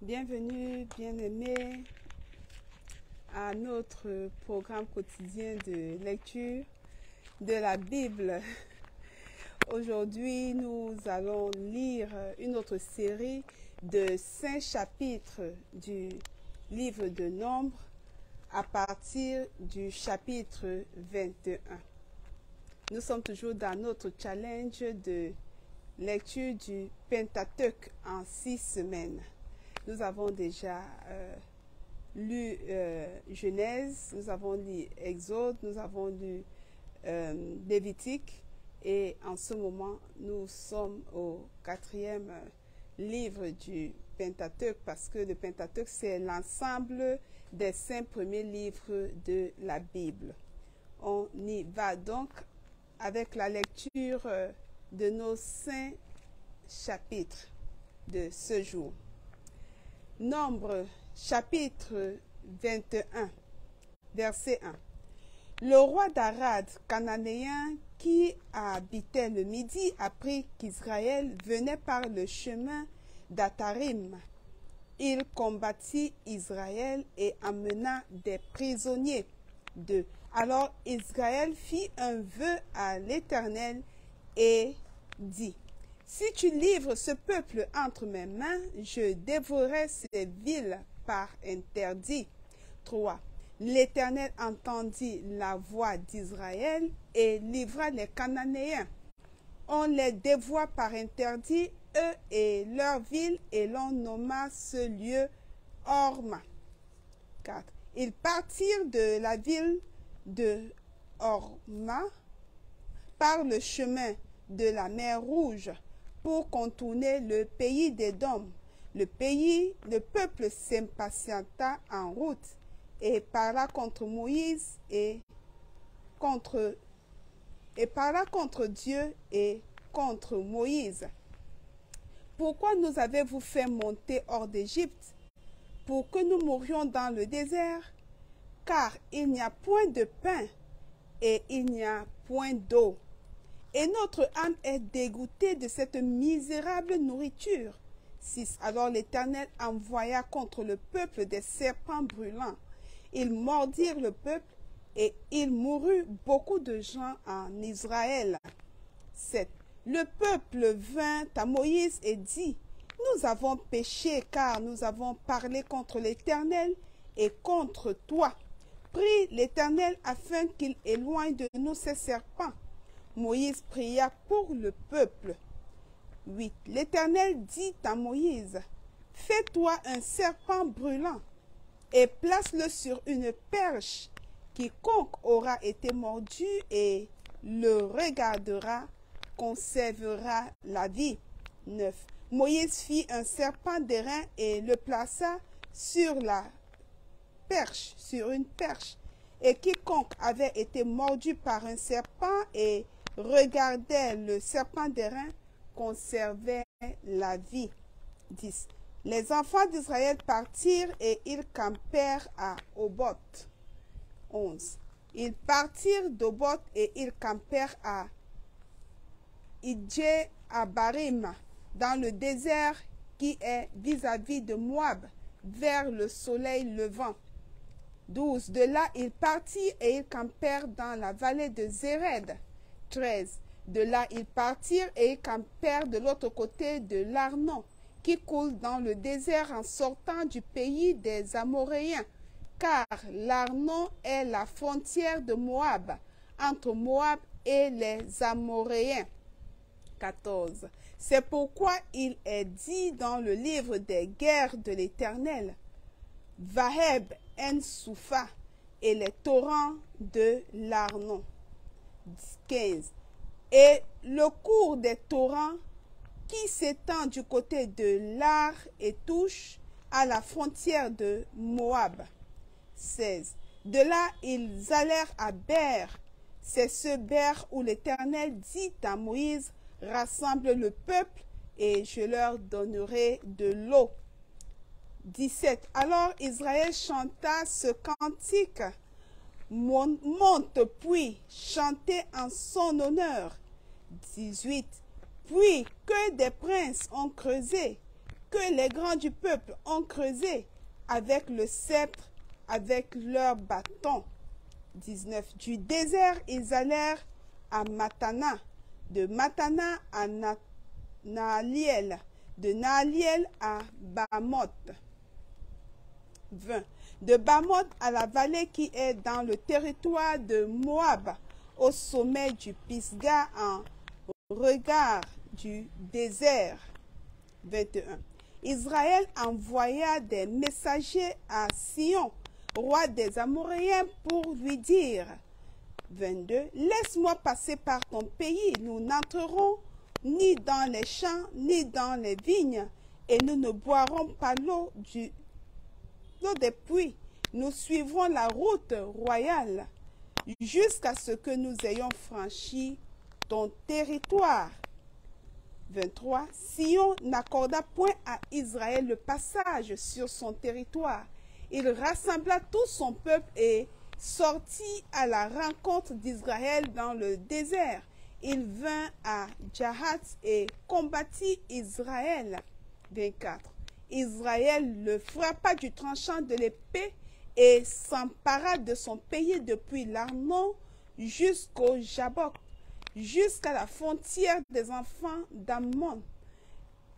Bienvenue, bien-aimés, à notre programme quotidien de lecture de la Bible. Aujourd'hui, nous allons lire une autre série de 5 chapitres du livre de Nombres à partir du chapitre 21. Nous sommes toujours dans notre challenge de lecture du Pentateuque en 6 semaines. Nous avons déjà lu Genèse, nous avons lu Exode, nous avons lu Lévitique et en ce moment nous sommes au 4e livre du Pentateuque parce que le Pentateuque c'est l'ensemble des 5 premiers livres de la Bible. On y va donc avec la lecture de nos 5 chapitres de ce jour. Nombre chapitre 21, verset 1. Le roi d'Arad, cananéen, qui habitait le Midi, apprit qu'Israël venait par le chemin d'Atarim. Il combattit Israël et amena des prisonniers d'eux. Alors Israël fit un vœu à l'Éternel et dit: si tu livres ce peuple entre mes mains, je dévorerai ces villes par interdit. 3. L'Éternel entendit la voix d'Israël et livra les Cananéens. On les dévoie par interdit, eux et leurs villes, et l'on nomma ce lieu Horma. 4. Ils partirent de la ville de Horma par le chemin de la mer Rouge pour contourner le pays d'Édom. Le peuple s'impatienta en route et parla contre Moïse parla contre Dieu et contre Moïse. Pourquoi nous avez-vous fait monter hors d'Égypte pour que nous mourions dans le désert? Car il n'y a point de pain et il n'y a point d'eau. Et notre âme est dégoûtée de cette misérable nourriture. 6. Alors l'Éternel envoya contre le peuple des serpents brûlants. Ils mordirent le peuple et il mourut beaucoup de gens en Israël. 7. Le peuple vint à Moïse et dit: nous avons péché car nous avons parlé contre l'Éternel et contre toi. Prie l'Éternel afin qu'il éloigne de nous ces serpents. Moïse pria pour le peuple. 8. L'Éternel dit à Moïse: fais-toi un serpent brûlant et place-le sur une perche. Quiconque aura été mordu et le regardera conservera la vie. 9. Moïse fit un serpent d'airain et le plaça sur une perche. Et quiconque avait été mordu par un serpent et regardait le serpent d'airain conservait la vie. 10. Les enfants d'Israël partirent et ils campèrent à Oboth. 11. Ils partirent d'Oboth et ils campèrent à Idje-Abarim, dans le désert qui est vis-à-vis de Moab, vers le soleil levant. 12. De là, ils partirent et ils campèrent dans la vallée de Zéred. 13. De là, ils partirent et ils campèrent de l'autre côté de l'Arnon, qui coule dans le désert en sortant du pays des Amoréens, car l'Arnon est la frontière de Moab, entre Moab et les Amoréens. 14. C'est pourquoi il est dit dans le livre des guerres de l'Éternel: Vaheb en Soufa et les torrents de l'Arnon. 15. Et le cours des torrents qui s'étend du côté de l'Ar et touche à la frontière de Moab. 16. De là, ils allèrent à Ber. C'est ce Ber où l'Éternel dit à Moïse: rassemble le peuple et je leur donnerai de l'eau. 17. Alors Israël chanta ce cantique: monte puis, chantez en son honneur. 18. Puis que des princes ont creusé, que les grands du peuple ont creusé avec le sceptre, avec leur bâton. 19. Du désert, ils allèrent à Matana, de Matana à Naaliel, de Naaliel à Bamoth. 20. De Bamoth à la vallée qui est dans le territoire de Moab, au sommet du Pisga en regard du désert. 21. Israël envoya des messagers à Sion, roi des Amoréens, pour lui dire, 22. Laisse-moi passer par ton pays, nous n'entrerons ni dans les champs, ni dans les vignes, et nous ne boirons pas l'eau des puits. Nous suivrons la route royale jusqu'à ce que nous ayons franchi ton territoire. 23. Sion n'accorda point à Israël le passage sur son territoire. Il rassembla tout son peuple et sortit à la rencontre d'Israël dans le désert. Il vint à Jahat et combattit Israël. 24. Israël le frappa du tranchant de l'épée et s'empara de son pays depuis l'Arnon jusqu'au Jabok, jusqu'à la frontière des enfants d'Ammon,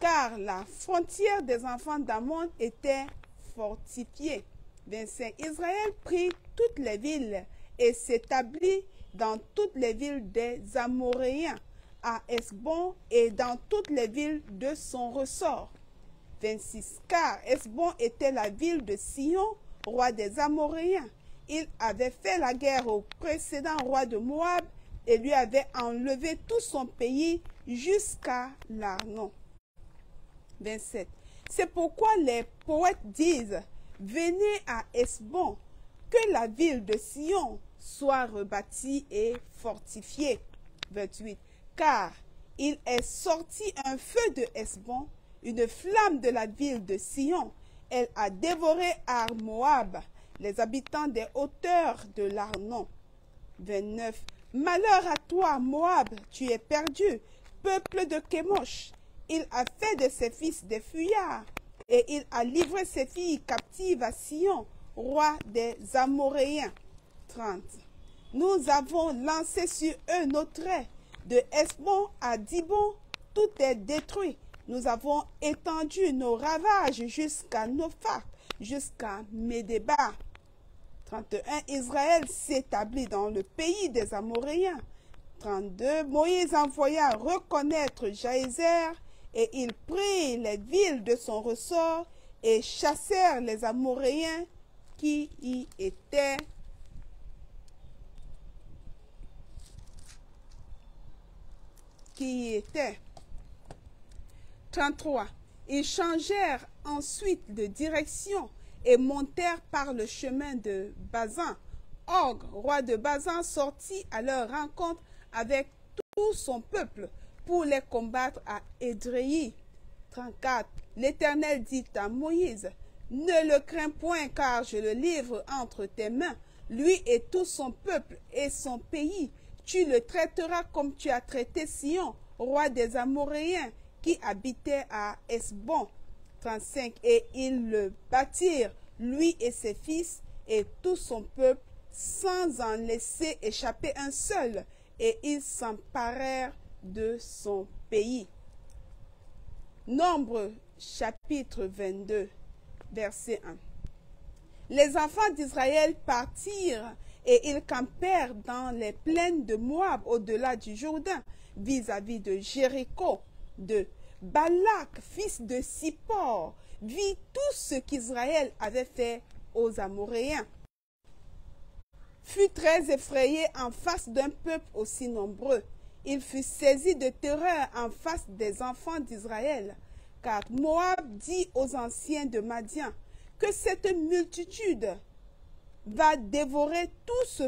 car la frontière des enfants d'Ammon était fortifiée. 25. Israël prit toutes les villes et s'établit dans toutes les villes des Amoréens, à Hesbon et dans toutes les villes de son ressort. 26. Car Hesbon était la ville de Sion, roi des Amoréens. Il avait fait la guerre au précédent roi de Moab et lui avait enlevé tout son pays jusqu'à l'Arnon. 27. C'est pourquoi les poètes disent, venez à Hesbon, que la ville de Sion soit rebâtie et fortifiée. 28. Car il est sorti un feu de Hesbon, une flamme de la ville de Sion. Elle a dévoré Ar Moab, les habitants des hauteurs de l'Arnon. 29. Malheur à toi, Moab, tu es perdu, peuple de Kémosh. Il a fait de ses fils des fuyards, et il a livré ses filles captives à Sion, roi des Amoréens. 30. Nous avons lancé sur eux nos traits. De Hesbon à Dibon, tout est détruit. Nous avons étendu nos ravages jusqu'à Nophak, jusqu'à Médéba. 31. Israël s'établit dans le pays des Amoréens. 32. Moïse envoya reconnaître Jaézer, et il prit les villes de son ressort et chassèrent les Amoréens qui y étaient. Qui y étaient. 33. Ils changèrent ensuite de direction et montèrent par le chemin de Bazan. Og, roi de Bazan, sortit à leur rencontre avec tout son peuple pour les combattre à Édréi. 34. L'Éternel dit à Moïse, ne le crains point, car je le livre entre tes mains, lui et tout son peuple et son pays. Tu le traiteras comme tu as traité Sion, roi des Amoréens, qui habitait à Hesbon. 35. Et ils le bâtirent, lui et ses fils, et tout son peuple, sans en laisser échapper un seul, et ils s'emparèrent de son pays. Nombre chapitre 22, verset 1. Les enfants d'Israël partirent et ils campèrent dans les plaines de Moab au-delà du Jourdain, vis-à-vis de Jéricho. 2. Balak, fils de Sippor, vit tout ce qu'Israël avait fait aux Amoréens. Fut très effrayé en face d'un peuple aussi nombreux. Il fut saisi de terreur en face des enfants d'Israël, car Moab dit aux anciens de Madian que cette multitude va dévorer tout ce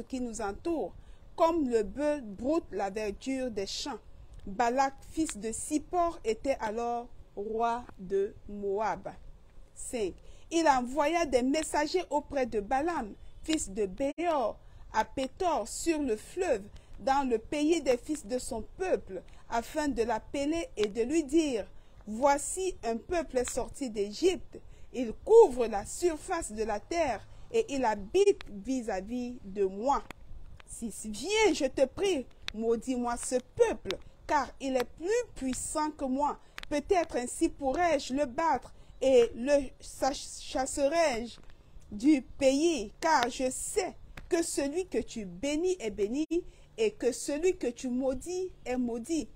qui nous entoure, comme le bœuf broute la verdure des champs. Balak, fils de Sippor, était alors roi de Moab. 5. Il envoya des messagers auprès de Balaam, fils de Béor, à Pétor, sur le fleuve, dans le pays des fils de son peuple, afin de l'appeler et de lui dire, voici un peuple sorti d'Égypte. Il couvre la surface de la terre et il habite vis-à-vis de moi. 6. Viens, je te prie, maudis-moi ce peuple, car il est plus puissant que moi. Peut-être ainsi pourrais-je le battre et le chasserai-je du pays, car je sais que celui que tu bénis est béni et que celui que tu maudis est maudit.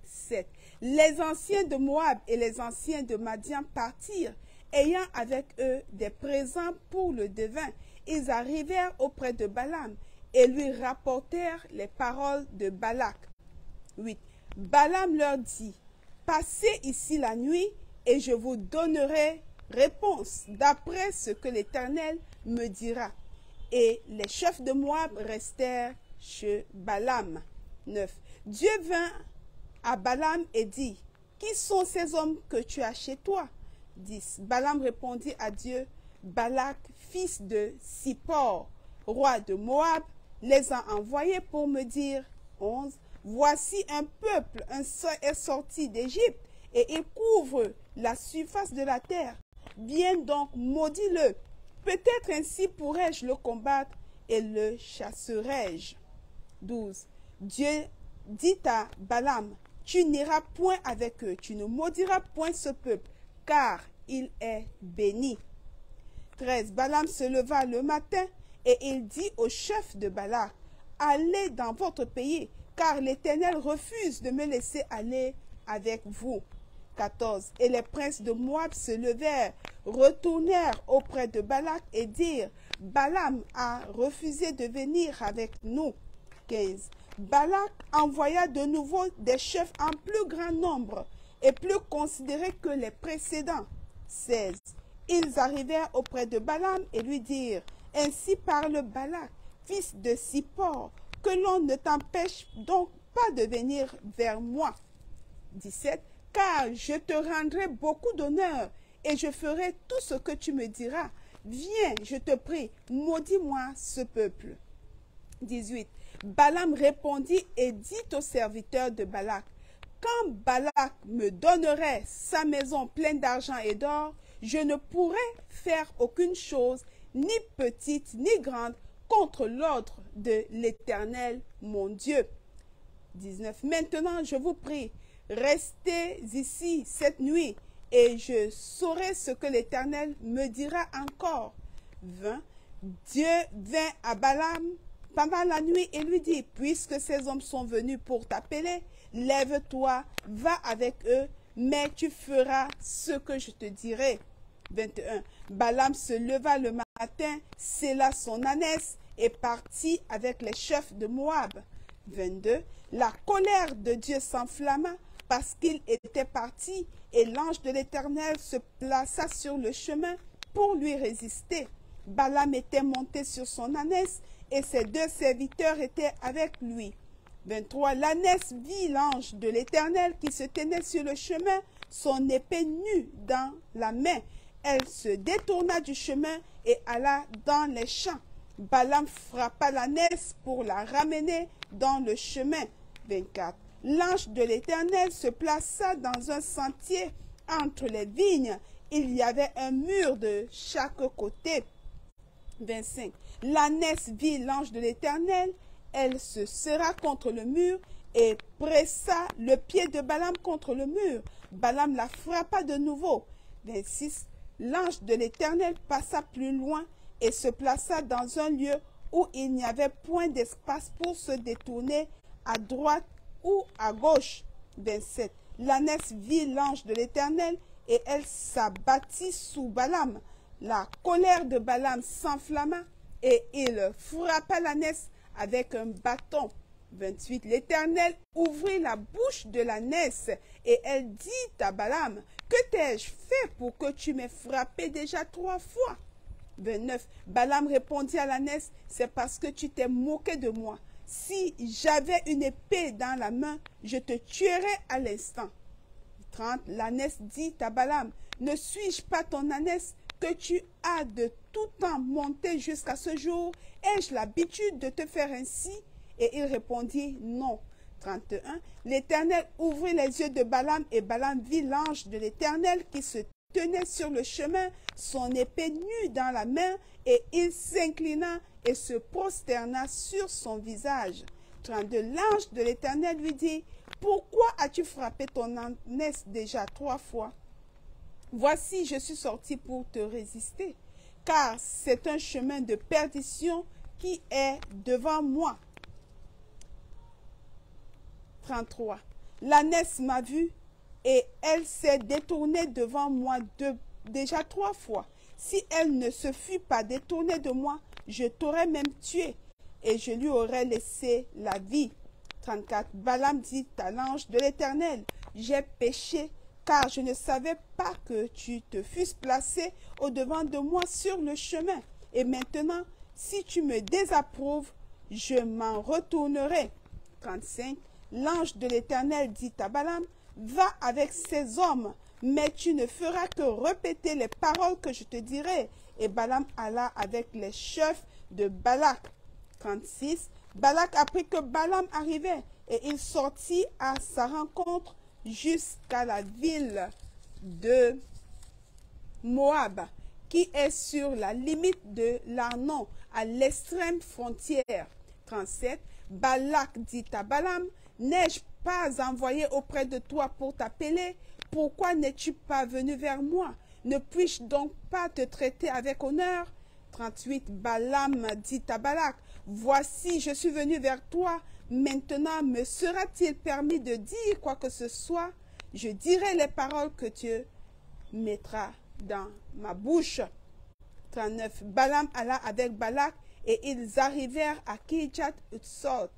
7. Les anciens de Moab et les anciens de Madian partirent, ayant avec eux des présents pour le devin. Ils arrivèrent auprès de Balaam et lui rapportèrent les paroles de Balak. 8. Balaam leur dit, passez ici la nuit et je vous donnerai réponse d'après ce que l'Éternel me dira. Et les chefs de Moab restèrent chez Balaam. 9. Dieu vint à Balaam et dit, qui sont ces hommes que tu as chez toi? 10. Balaam répondit à Dieu, Balak, fils de Sippor, roi de Moab, les a envoyés pour me dire. 11. Voici un peuple, est sorti d'Égypte, et il couvre la surface de la terre. Viens donc, maudis-le. Peut-être ainsi pourrais-je le combattre et le chasserai-je. 12. Dieu dit à Balaam, tu n'iras point avec eux, tu ne maudiras point ce peuple, car il est béni. 13. Balaam se leva le matin et il dit au chef de Balak, allez dans votre pays, car l'Éternel refuse de me laisser aller avec vous. 14. Et les princes de Moab se levèrent, retournèrent auprès de Balak et dirent, Balaam a refusé de venir avec nous. 15. Balak envoya de nouveau des chefs en plus grand nombre et plus considérés que les précédents. 16. Ils arrivèrent auprès de Balaam et lui dirent, ainsi parle Balak, fils de Sippor, que l'on ne t'empêche donc pas de venir vers moi. 17. Car je te rendrai beaucoup d'honneur et je ferai tout ce que tu me diras. Viens, je te prie, maudis-moi ce peuple. 18. Balaam répondit et dit aux serviteurs de Balak, quand Balak me donnerait sa maison pleine d'argent et d'or, je ne pourrais faire aucune chose, ni petite ni grande, contre l'ordre de l'Éternel, mon Dieu. 19. Maintenant, je vous prie, restez ici cette nuit, et je saurai ce que l'Éternel me dira encore. 20. Dieu vint à Balaam pendant la nuit et lui dit, puisque ces hommes sont venus pour t'appeler, lève-toi, va avec eux, mais tu feras ce que je te dirai. 21. Balaam se leva le matin, scella son ânesse et partit avec les chefs de Moab. 22. La colère de Dieu s'enflamma parce qu'il était parti et l'ange de l'Éternel se plaça sur le chemin pour lui résister. Balaam était monté sur son ânesse et ses deux serviteurs étaient avec lui. 23. L'ânesse vit l'ange de l'Éternel qui se tenait sur le chemin, son épée nue dans la main. Elle se détourna du chemin et alla dans les champs. Balaam frappa l'ânesse pour la ramener dans le chemin. 24. L'ange de l'Éternel se plaça dans un sentier entre les vignes. Il y avait un mur de chaque côté. 25. L'ânesse vit l'ange de l'Éternel. Elle se serra contre le mur et pressa le pied de Balaam contre le mur. Balaam la frappa de nouveau. 26. L'ange de l'Éternel passa plus loin et se plaça dans un lieu où il n'y avait point d'espace pour se détourner à droite ou à gauche. 27. L'ânesse vit l'ange de l'Éternel et elle s'abattit sous Balaam. La colère de Balaam s'enflamma et il frappa l'ânesse avec un bâton. 28. L'Éternel ouvrit la bouche de l'ânesse et elle dit à Balaam, que t'ai-je fait pour que tu m'aies frappé déjà 3 fois? 29. Balaam répondit à l'ânesse, c'est parce que tu t'es moqué de moi. Si j'avais une épée dans la main, je te tuerais à l'instant. 30. L'ânesse dit à Balaam, ne suis-je pas ton ânesse que tu as de tout temps monté jusqu'à ce jour? Ai-je l'habitude de te faire ainsi? Et il répondit, non. 31. L'Éternel ouvrit les yeux de Balaam et Balaam vit l'ange de l'Éternel qui se tenait sur le chemin, son épée nue dans la main, et il s'inclina et se prosterna sur son visage. 32. L'ange de l'Éternel lui dit, « Pourquoi as-tu frappé ton ânesse déjà 3 fois? Voici, je suis sorti pour te résister, car c'est un chemin de perdition qui est devant moi. » 33. L'ânesse m'a vu et elle s'est détournée devant moi déjà 3 fois. Si elle ne se fût pas détournée de moi, je t'aurais même tué et je lui aurais laissé la vie. 34. Balaam dit à l'ange de l'Éternel, j'ai péché car je ne savais pas que tu te fusses placé au-devant de moi sur le chemin. Et maintenant, si tu me désapprouves, je m'en retournerai. 35. L'ange de l'Éternel dit à Balaam, va avec ces hommes, mais tu ne feras que répéter les paroles que je te dirai. Et Balaam alla avec les chefs de Balak. 36. Balak apprit que Balaam arrivait, et il sortit à sa rencontre jusqu'à la ville de Moab, qui est sur la limite de l'Arnon, à l'extrême frontière. 37. Balak dit à Balaam, n'ai-je pas envoyé auprès de toi pour t'appeler? Pourquoi n'es-tu pas venu vers moi? Ne puis-je donc pas te traiter avec honneur? 38. Balaam dit à Balak, voici, je suis venu vers toi. Maintenant, me sera-t-il permis de dire quoi que ce soit? Je dirai les paroles que tu mettras dans ma bouche. 39. Balaam alla avec Balak et ils arrivèrent à Kirjath-Utsot.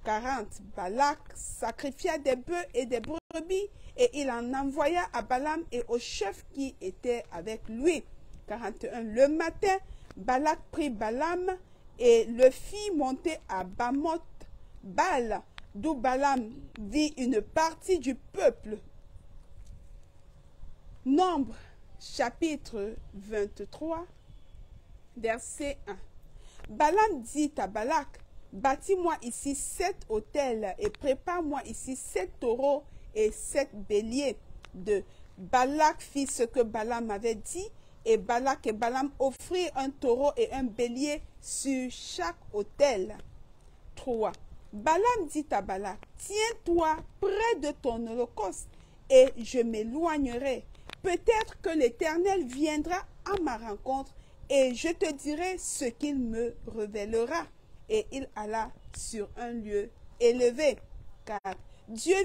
40. Balak sacrifia des bœufs et des brebis et il en envoya à Balaam et aux chefs qui étaient avec lui. 41. Le matin, Balak prit Balaam et le fit monter à Bamoth-Baal, d'où Balaam vit une partie du peuple. Nombre, chapitre 23, verset 1. Balaam dit à Balak, bâtis-moi ici 7 autels et prépare-moi ici 7 taureaux et 7 béliers. 2. Balak fit ce que Balaam avait dit, et Balak et Balaam offrirent un taureau et un bélier sur chaque autel. 3. Balaam dit à Balak, tiens-toi près de ton holocauste, et je m'éloignerai. Peut-être que l'Éternel viendra à ma rencontre, et je te dirai ce qu'il me révélera. Et il alla sur un lieu élevé. 4. Dieu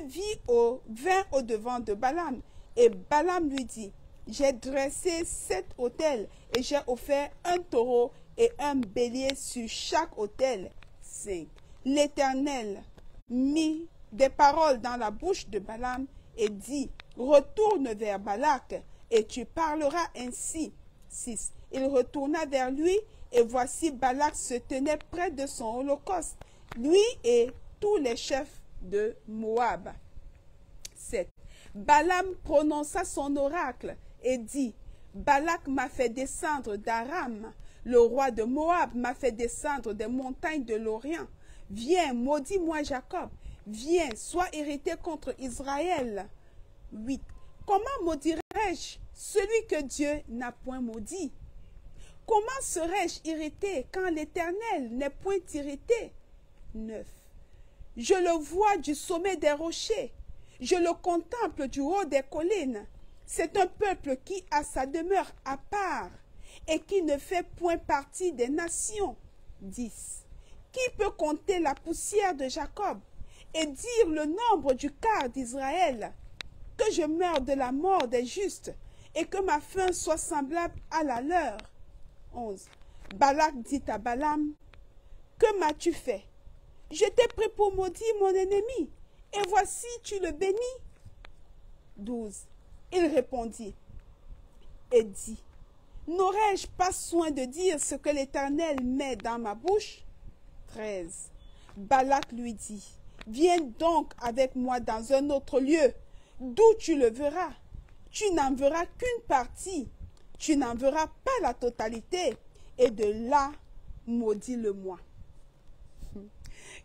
vint au-devant de Balaam, et Balaam lui dit, j'ai dressé 7 autels, et j'ai offert un taureau et un bélier sur chaque autel. 5. L'Éternel mit des paroles dans la bouche de Balaam et dit, retourne vers Balak, et tu parleras ainsi. 6. Il retourna vers lui, et voici Balak se tenait près de son holocauste, lui et tous les chefs de Moab. 7. Balaam prononça son oracle et dit, Balak m'a fait descendre d'Aram, le roi de Moab m'a fait descendre des montagnes de l'Orient. Viens, maudis-moi Jacob, viens, sois irrité contre Israël. 8. Comment maudirais-je celui que Dieu n'a point maudit? Comment serais-je irrité quand l'Éternel n'est point irrité? 9. Je le vois du sommet des rochers, je le contemple du haut des collines. C'est un peuple qui a sa demeure à part et qui ne fait point partie des nations. 10. Qui peut compter la poussière de Jacob et dire le nombre du quart d'Israël? Que je meure de la mort des justes et que ma fin soit semblable à la leur. 11. Balak dit à Balaam, que m'as-tu fait? Je t'ai pris pour maudire mon ennemi, et voici tu le bénis. 12. Il répondit et dit, n'aurais-je pas soin de dire ce que l'Éternel met dans ma bouche? 13. Balak lui dit, viens donc avec moi dans un autre lieu, d'où tu le verras. Tu n'en verras qu'une partie, tu n'en verras pas la totalité, et de là, maudis-le-moi.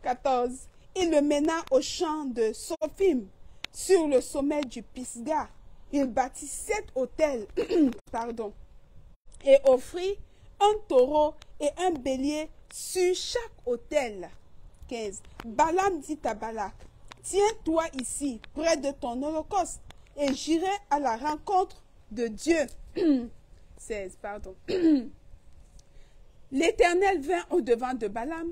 14. Il le mena au champ de Sophim, sur le sommet du Pisga. Il bâtit 7 autels pardon, et offrit un taureau et un bélier sur chaque autel. 15. Balaam dit à Balak, tiens-toi ici, près de ton holocauste, et j'irai à la rencontre de Dieu. 16. Pardon. L'Éternel vint au-devant de Balaam,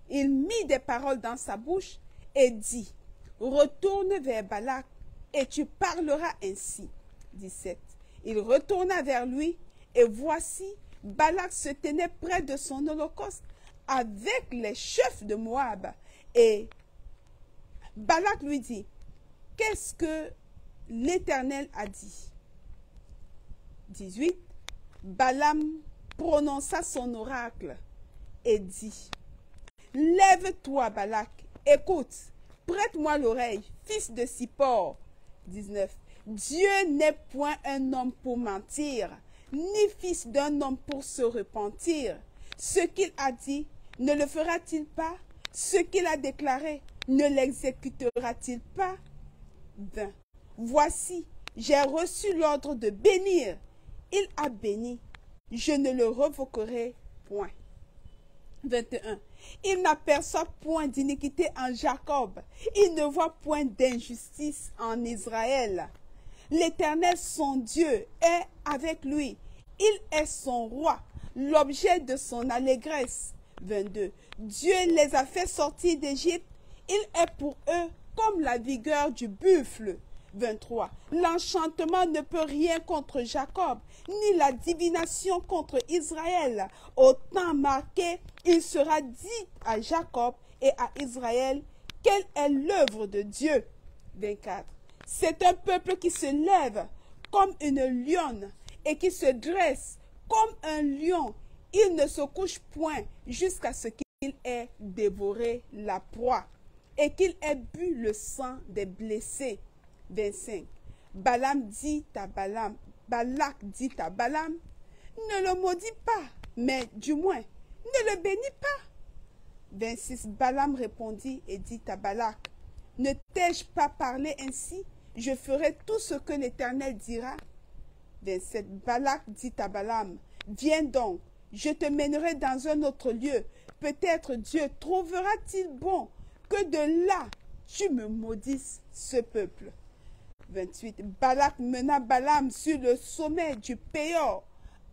il mit des paroles dans sa bouche et dit, retourne vers Balak et tu parleras ainsi. 17. Il retourna vers lui et voici, Balak se tenait près de son holocauste avec les chefs de Moab. Et Balak lui dit, qu'est-ce que l'Éternel a dit? 18. Balaam prononça son oracle et dit, lève-toi Balak, écoute, prête-moi l'oreille, fils de Sippor. 19. Dieu n'est point un homme pour mentir, ni fils d'un homme pour se repentir. Ce qu'il a dit, ne le fera-t-il pas? Ce qu'il a déclaré, ne l'exécutera-t-il pas? 20. Voici, j'ai reçu l'ordre de bénir. Il a béni. Je ne le revoquerai point. 21. Il n'aperçoit point d'iniquité en Jacob. Il ne voit point d'injustice en Israël. L'Éternel, son Dieu, est avec lui. Il est son roi, l'objet de son allégresse. 22. Dieu les a fait sortir d'Égypte. Il est pour eux comme la vigueur du buffle. 23. L'enchantement ne peut rien contre Jacob, ni la divination contre Israël. Au temps marqué, il sera dit à Jacob et à Israël, quelle est l'œuvre de Dieu. 24. C'est un peuple qui se lève comme une lionne et qui se dresse comme un lion. Il ne se couche point jusqu'à ce qu'il ait dévoré la proie et qu'il ait bu le sang des blessés. 25. Balak dit à Balaam, ne le maudis pas, mais du moins, ne le bénis pas. 26. Balaam répondit et dit à Balak, ne t'ai-je pas parlé ainsi? Je ferai tout ce que l'Éternel dira. 27. Balak dit à Balaam, viens donc, je te mènerai dans un autre lieu. Peut-être Dieu trouvera-t-il bon que de là tu me maudisses ce peuple. 28. Balak mena Balaam sur le sommet du Péor,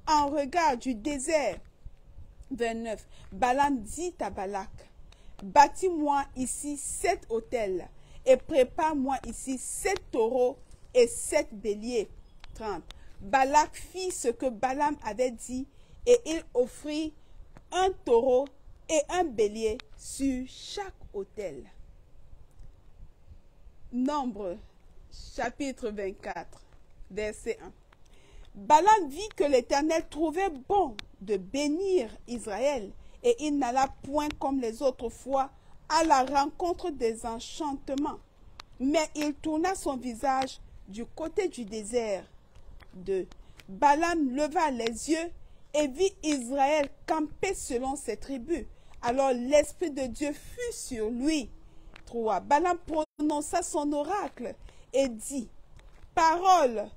en regard du désert. 29. Balaam dit à Balak, bâtis-moi ici 7 autels, et prépare-moi ici 7 taureaux et 7 béliers. 30. Balak fit ce que Balaam avait dit, et il offrit un taureau et un bélier sur chaque autel. Nombre chapitre 24, verset 1. Balaam vit que l'Éternel trouvait bon de bénir Israël, et il n'alla point comme les autres fois à la rencontre des enchantements, mais il tourna son visage du côté du désert. 2. Balaam leva les yeux et vit Israël camper selon ses tribus. Alors l'Esprit de Dieu fut sur lui. 3. Balaam prononça son oracle et dit, parole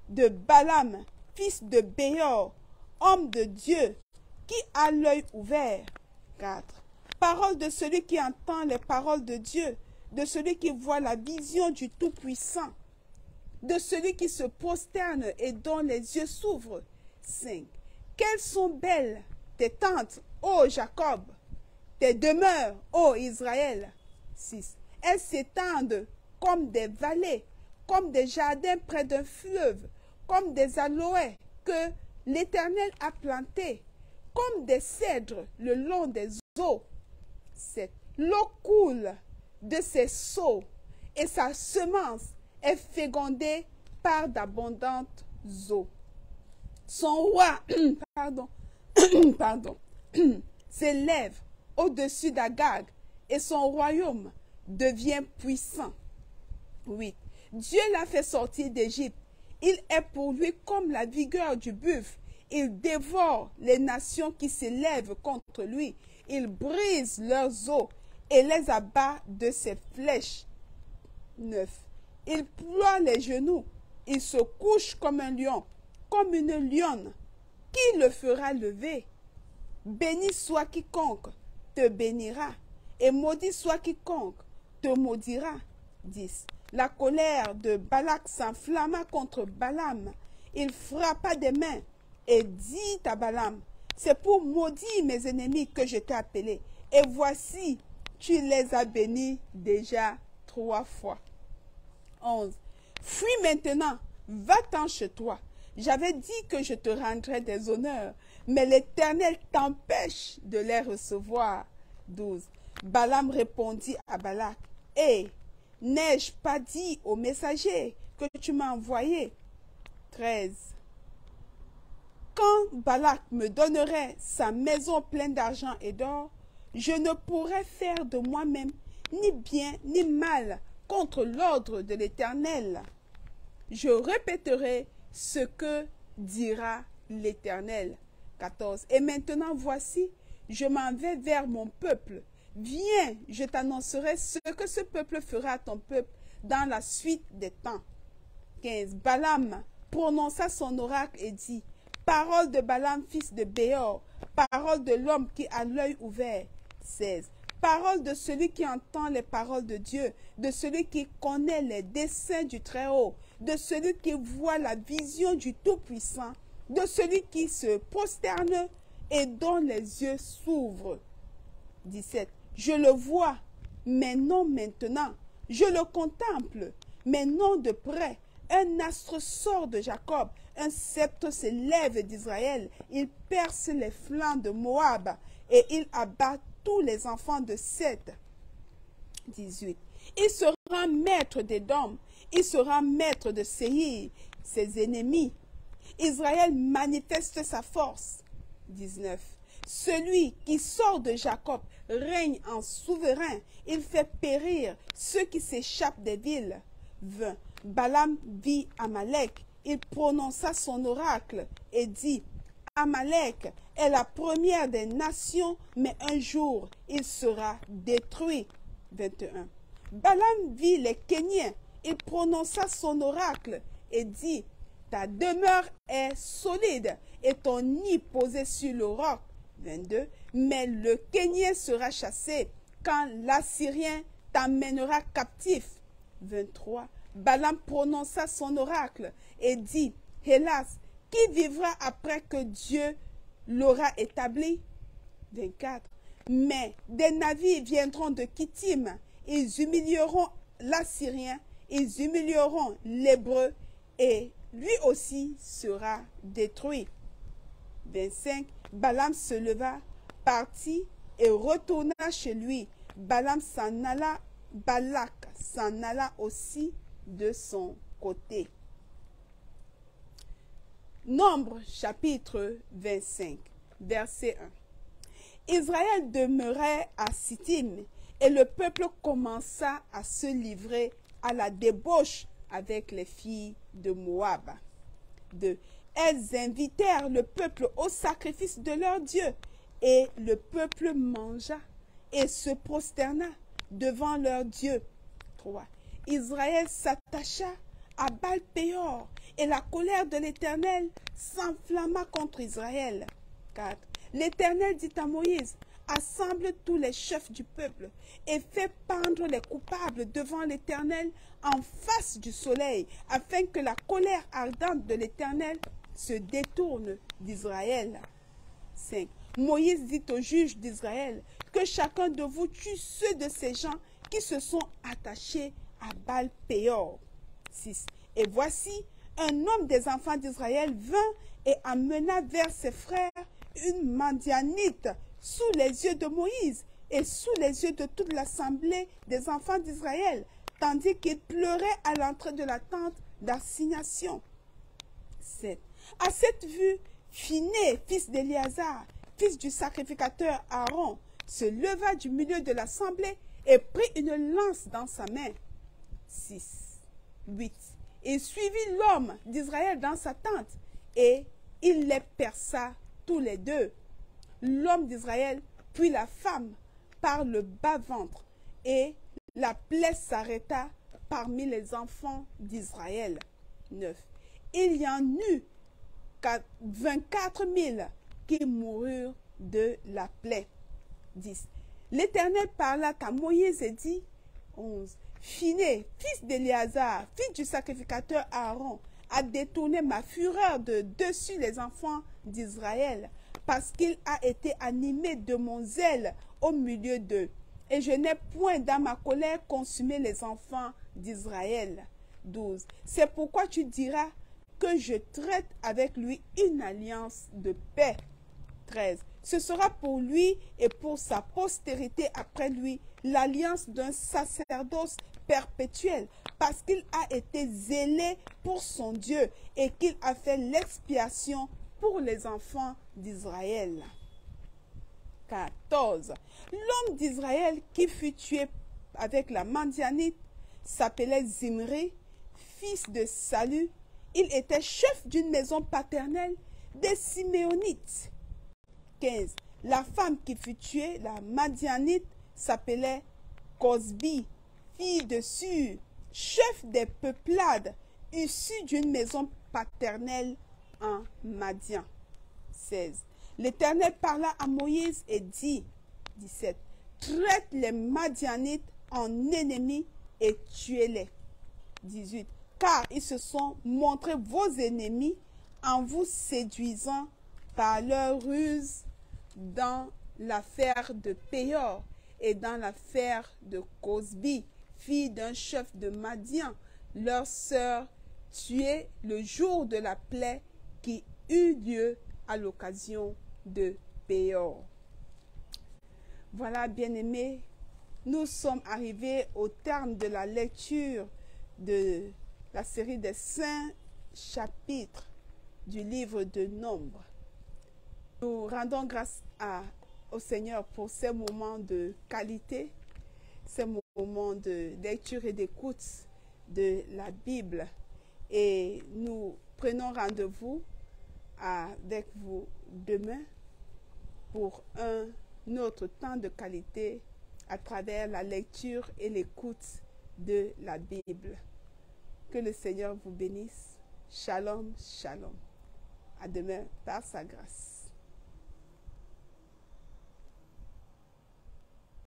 de Balaam, fils de Béor, homme de Dieu, qui a l'œil ouvert. 4. Parole de celui qui entend les paroles de Dieu, de celui qui voit la vision du Tout-Puissant, de celui qui se prosterne et dont les yeux s'ouvrent. 5. Quelles sont belles tes tentes, ô Jacob, tes demeures, ô Israël. 6. Elles s'étendent comme des vallées, comme des jardins près d'un fleuve, comme des aloès que l'Éternel a plantés, comme des cèdres le long des eaux. 7. L'eau coule de ses seaux et sa semence est fécondée par d'abondantes eaux. Son roi s'élève au-dessus d'Agag et son royaume devient puissant. 8. Dieu l'a fait sortir d'Égypte. Il est pour lui comme la vigueur du buffle. Il dévore les nations qui s'élèvent contre lui. Il brise leurs os et les abat de ses flèches. 9. Il ploie les genoux, il se couche comme un lion, comme une lionne. Qui le fera lever? Béni soit quiconque te bénira, et maudit soit quiconque te maudira. 10. La colère de Balak s'enflamma contre Balaam. Il frappa des mains et dit à Balaam, c'est pour maudire mes ennemis que je t'ai appelé. Et voici, tu les as bénis déjà 3 fois. 11. Fuis maintenant, va-t'en chez toi. J'avais dit que je te rendrais des honneurs, mais l'Éternel t'empêche de les recevoir. 12. Balaam répondit à Balak, hé, n'ai-je pas dit au messager que tu m'as envoyé? 13. Quand Balak me donnerait sa maison pleine d'argent et d'or, je ne pourrais faire de moi-même ni bien ni mal contre l'ordre de l'Éternel. Je répéterai ce que dira l'Éternel. 14. Et maintenant voici, je m'en vais vers mon peuple. Viens, je t'annoncerai ce que ce peuple fera à ton peuple dans la suite des temps. 15. Balaam prononça son oracle et dit, parole de Balaam, fils de Béor, parole de l'homme qui a l'œil ouvert. 16. Parole de celui qui entend les paroles de Dieu, de celui qui connaît les desseins du Très-Haut, de celui qui voit la vision du Tout-Puissant, de celui qui se prosterne et dont les yeux s'ouvrent. 17. Je le vois, mais non maintenant. Je le contemple, mais non de près. Un astre sort de Jacob, un sceptre s'élève d'Israël. Il perce les flancs de Moab et il abat tous les enfants de Seth. 18. Il sera maître d'Édom, il sera maître de Séhir, ses ennemis. Israël manifeste sa force. 19. Celui qui sort de Jacob règne en souverain. Il fait périr ceux qui s'échappent des villes. 20. Balaam vit Amalek. Il prononça son oracle et dit, Amalek est la première des nations, mais un jour il sera détruit. 21. Balaam vit les Kéniens. Il prononça son oracle et dit, ta demeure est solide et ton nid posé sur le roc. 22. Mais le Kénien sera chassé quand l'Assyrien t'amènera captif. 23. Balaam prononça son oracle et dit, hélas, qui vivra après que Dieu l'aura établi? 24. Mais des navires viendront de Kittim, ils humilieront l'Assyrien, ils humilieront l'Hébreu, et lui aussi sera détruit. 25. Balaam se leva, partit et retourna chez lui. Balak s'en alla aussi de son côté. Nombre chapitre 25, verset 1. Israël demeurait à Sittim et le peuple commença à se livrer à la débauche avec les filles de Moab. 2. Elles invitèrent le peuple au sacrifice de leur Dieu et le peuple mangea et se prosterna devant leur Dieu. 3. Israël s'attacha à Baal-Péor et la colère de l'Éternel s'enflamma contre Israël. 4. L'Éternel dit à Moïse, assemble tous les chefs du peuple et fais pendre les coupables devant l'Éternel en face du soleil, afin que la colère ardente de l'Éternel se détourne d'Israël. 5. Moïse dit aux juges d'Israël que chacun de vous tue ceux de ces gens qui se sont attachés à Baal-Péor. 6. Et voici, un homme des enfants d'Israël vint et amena vers ses frères une Madianite sous les yeux de Moïse et sous les yeux de toute l'assemblée des enfants d'Israël, tandis qu'il pleurait à l'entrée de la tente d'assignation. 7. À cette vue, Phiné, fils d'Éléazar, fils du sacrificateur Aaron, se leva du milieu de l'assemblée et prit une lance dans sa main. 6. 8. Il suivit l'homme d'Israël dans sa tente et il les perça tous les deux. L'homme d'Israël puis la femme par le bas-ventre, et la plaie s'arrêta parmi les enfants d'Israël. 9. Il y en eut 24 000 qui moururent de la plaie. 10. L'Éternel parla à Moïse et dit, 11. Phiné, fils d'Éléazar, fils du sacrificateur Aaron, a détourné ma fureur de dessus les enfants d'Israël, parce qu'il a été animé de mon zèle au milieu d'eux. Et je n'ai point dans ma colère consumé les enfants d'Israël. 12. C'est pourquoi tu diras que je traite avec lui une alliance de paix. 13. Ce sera pour lui et pour sa postérité après lui l'alliance d'un sacerdoce perpétuel, parce qu'il a été zélé pour son Dieu et qu'il a fait l'expiation pour les enfants d'Israël. 14. L'homme d'Israël qui fut tué avec la Madianite s'appelait Zimri, fils de Salu. Il était chef d'une maison paternelle des Siméonites. 15. La femme qui fut tuée, la Madianite, s'appelait Cosbi, fille de Sur, chef des peuplades, issue d'une maison paternelle en Madian. 16. L'Éternel parla à Moïse et dit, 17. Traite les Madianites en ennemis et tuez-les. 18. Car ils se sont montrés vos ennemis en vous séduisant par leur ruse dans l'affaire de Péor et dans l'affaire de Cosbi, fille d'un chef de Madian, leur sœur tuée le jour de la plaie qui eut lieu à l'occasion de Péor. Voilà, bien-aimés, nous sommes arrivés au terme de la lecture de la série des 5 chapitres du livre de Nombres. Nous rendons grâce au Seigneur pour ces moments de qualité, ces moments de lecture et d'écoute de la Bible. Et nous prenons rendez-vous avec vous demain pour un autre temps de qualité à travers la lecture et l'écoute de la Bible. Que le Seigneur vous bénisse. Shalom, shalom. À demain par sa grâce.